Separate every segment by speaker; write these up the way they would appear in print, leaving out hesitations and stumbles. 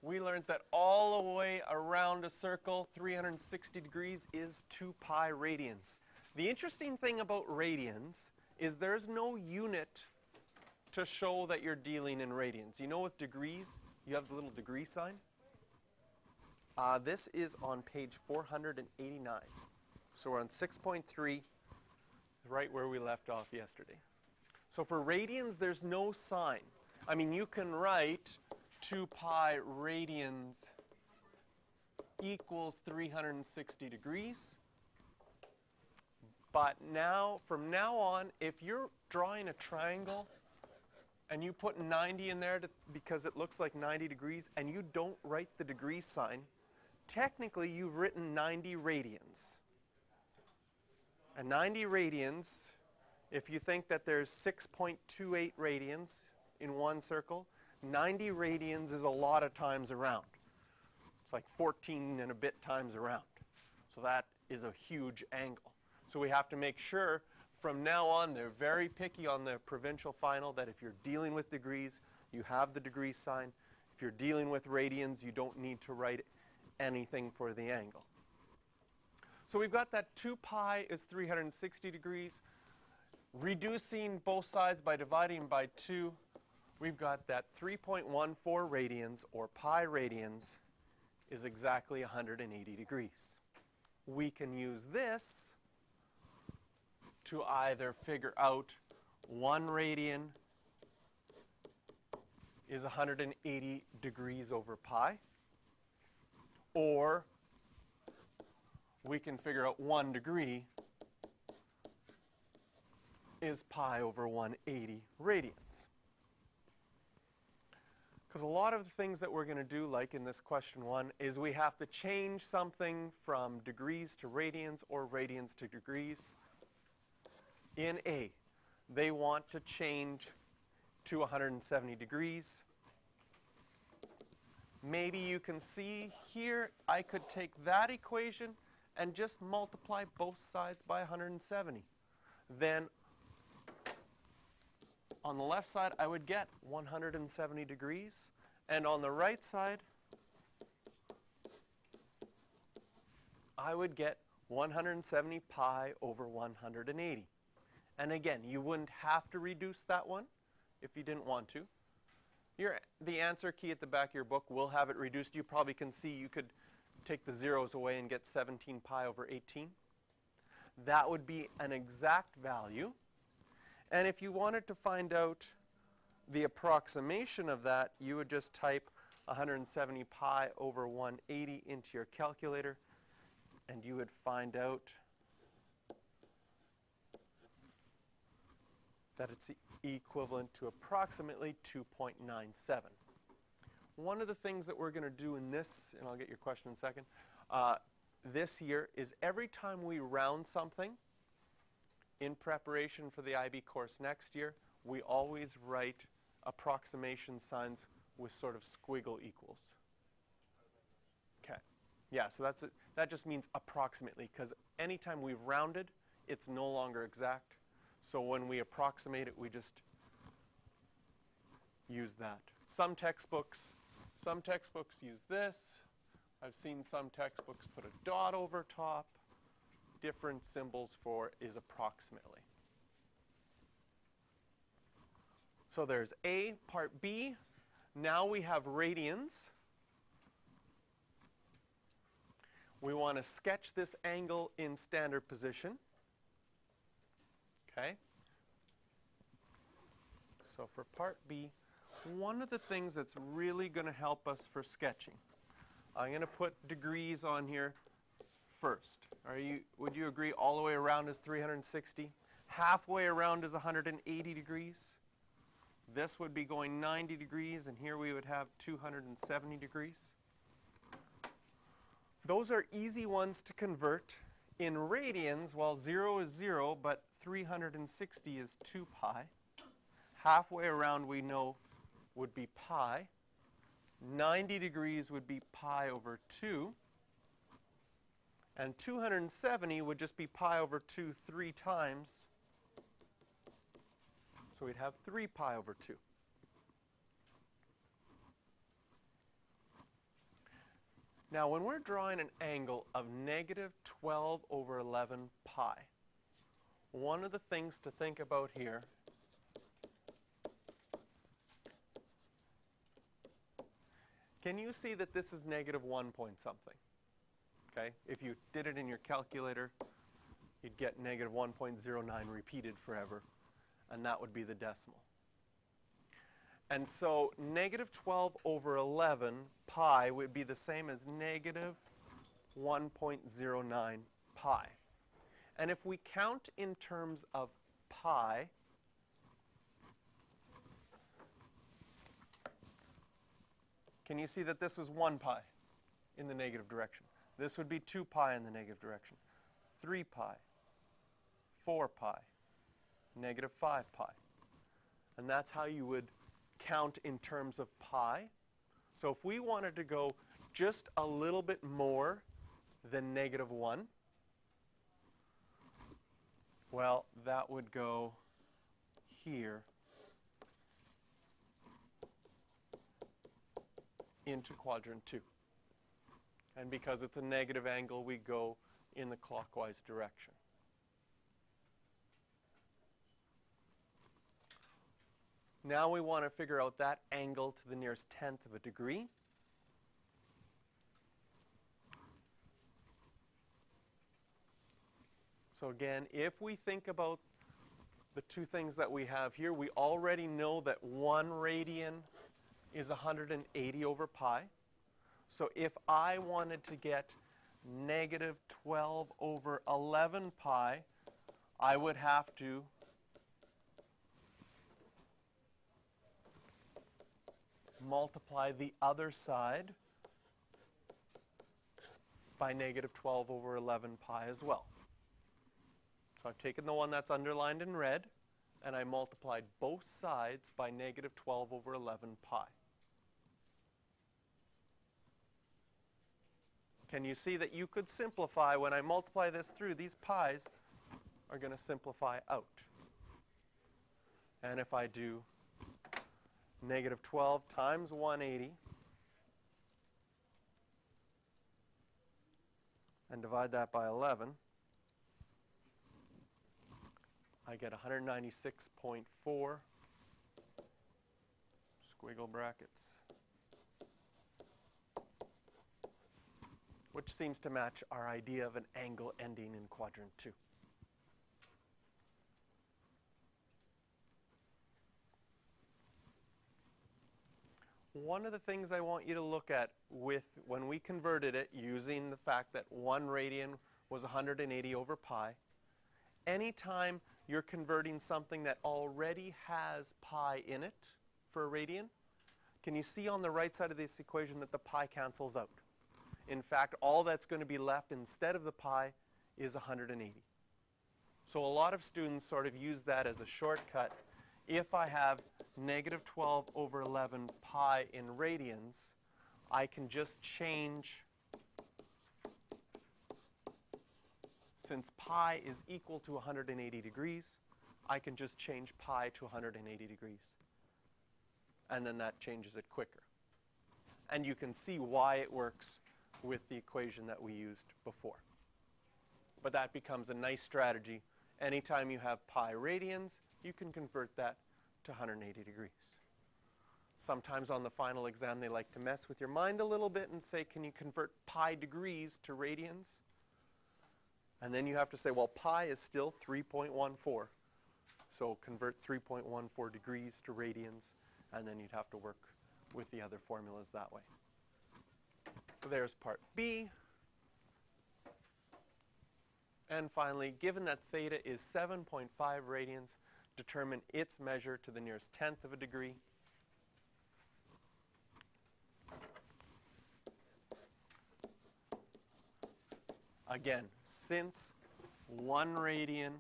Speaker 1: we learned that all the way around a circle, 360 degrees, is 2 pi radians. The interesting thing about radians is there's no unit to show that you're dealing in radians. You know, with degrees, you have the little degree sign. This is on page 489. So we're on 6.3, right where we left off yesterday. So for radians, there's no sign. I mean, you can write 2 pi radians equals 360 degrees. But now, from now on, if you're drawing a triangle and you put 90 in there because it looks like 90 degrees and you don't write the degree sign, technically you've written 90 radians. And 90 radians, if you think that there's 6.28 radians in one circle, 90 radians is a lot of times around. It's like 14 and a bit times around. So that is a huge angle. So we have to make sure from now on, they're very picky on the provincial final, that if you're dealing with degrees, you have the degree sign. If you're dealing with radians, you don't need to write anything for the angle. So we've got that 2 pi is 360 degrees. Reducing both sides by dividing by 2, we've got that 3.14 radians, or pi radians, is exactly 180 degrees. We can use this to either figure out 1 radian is 180 degrees over pi, or we can figure out 1 degree is pi over 180 radians. Because a lot of the things that we're going to do, like in this question 1, is we have to change something from degrees to radians or radians to degrees. In A, they want to change to 170 degrees. Maybe you can see here, I could take that equation and just multiply both sides by 170. Then on the left side, I would get 170 degrees. And on the right side, I would get 170 pi over 180. And again, you wouldn't have to reduce that one if you didn't want to. The answer key at the back of your book will have it reduced. You probably can see you could take the zeros away and get 17 pi over 18. That would be an exact value. And if you wanted to find out the approximation of that, you would just type 170 pi over 180 into your calculator, and you would find out that it's equivalent to approximately 2.97. One of the things that we're going to do in this, and I'll get your question in a second, this year is every time we round something in preparation for the IB course next year, we always write approximation signs with sort of squiggle equals. Okay. Yeah, so that just means approximately, because anytime we've rounded, it's no longer exact. So when we approximate it, we just use that. Some textbooks use this. I've seen some textbooks put a dot over top. Different symbols for is approximately. So there's A. Part B. Now we have radians. We want to sketch this angle in standard position. Okay. So for part B, one of the things that's really going to help us for sketching, I'm going to put degrees on here first. Would you agree all the way around is 360? Halfway around is 180 degrees. This would be going 90 degrees, and here we would have 270 degrees. Those are easy ones to convert. In radians, well, 0 is 0, but 360 is 2 pi. Halfway around, we know, would be pi. 90 degrees would be pi over 2. And 270 would just be pi over 2 3 times. So we'd have 3 pi over 2. Now, when we're drawing an angle of negative 12 over 11 pi, one of the things to think about here can you see that this is negative 1 point something? Okay, if you did it in your calculator, you'd get negative 1.09 repeated forever, and that would be the decimal. And so negative 12 over 11 pi would be the same as negative 1.09 pi. And if we count in terms of pi, can you see that this is 1 pi in the negative direction? This would be 2 pi in the negative direction, 3 pi, 4 pi, negative 5 pi. And that's how you would count in terms of pi. So if we wanted to go just a little bit more than negative 1, well, that would go here into quadrant 2. And because it's a negative angle, we go in the clockwise direction. Now we want to figure out that angle to the nearest tenth of a degree. So again, if we think about the two things that we have here, we already know that 1 radian is 180 over pi. So if I wanted to get negative 12 over 11 pi, I would have to multiply the other side by negative 12 over 11 pi as well. So I've taken the one that's underlined in red, and I multiplied both sides by negative 12 over 11 pi. Can you see that you could simplify? When I multiply this through, these pi's are going to simplify out. And if I do negative 12 times 180 and divide that by 11, I get 196.4 squiggle brackets, which seems to match our idea of an angle ending in quadrant 2. One of the things I want you to look at with when we converted it using the fact that 1 radian was 180 over pi, anytime you're converting something that already has pi in it for a radian, can you see on the right side of this equation that the pi cancels out? In fact, all that's going to be left instead of the pi is 180. So a lot of students sort of use that as a shortcut. If I have negative 12 over 11 pi in radians, I can just change, since pi is equal to 180 degrees, I can just change pi to 180 degrees. And then that changes it quicker. And you can see why it works with the equation that we used before. But that becomes a nice strategy. Anytime you have pi radians, you can convert that to 180 degrees. Sometimes on the final exam they like to mess with your mind a little bit and say, can you convert pi degrees to radians? And then you have to say, well, pi is still 3.14. So convert 3.14 degrees to radians, and then you'd have to work with the other formulas that way. So there's part B. And finally, given that theta is 7.5 radians, determine its measure to the nearest tenth of a degree. Again, since 1 radian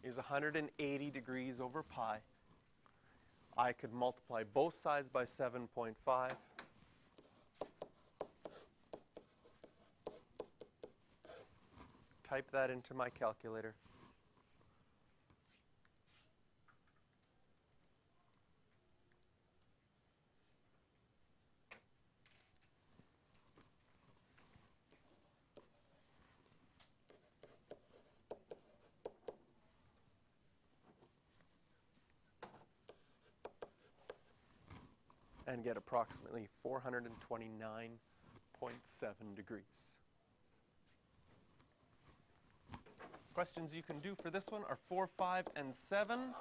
Speaker 1: is 180 degrees over pi, I could multiply both sides by 7.5. Type that into my calculator. and get approximately 429.7 degrees. Questions you can do for this one are 4, 5, and 7.